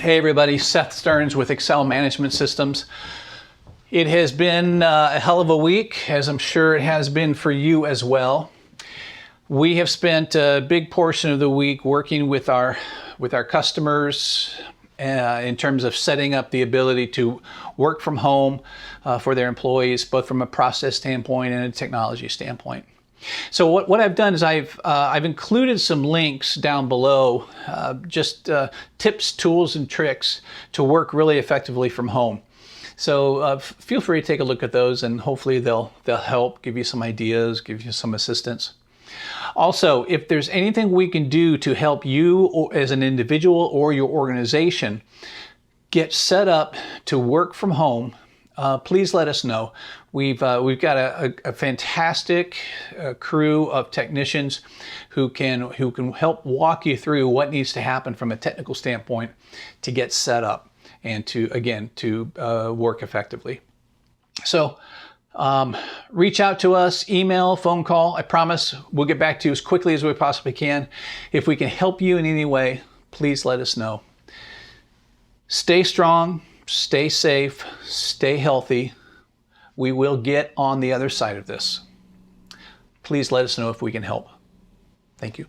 Hey everybody, Seth Stearns with Excel Management Systems. It has been a hell of a week, as I'm sure it has been for you as well. We have spent a big portion of the week working with our customers in terms of setting up the ability to work from home for their employees, both from a process standpoint and a technology standpoint. So what I've done is I've included some links down below, just tips, tools, and tricks to work really effectively from home. So feel free to take a look at those, and hopefully they'll help, give you some ideas, give you some assistance. Also, if there's anything we can do to help you or as an individual or your organization get set up to work from home, please let us know. We've got a fantastic crew of technicians who can help walk you through what needs to happen from a technical standpoint to get set up and to work effectively. So reach out to us, email, phone call. I promise we'll get back to you as quickly as we possibly can. If we can help you in any way, please let us know. Stay strong, stay safe, stay healthy. We will get on the other side of this. Please let us know if we can help. Thank you.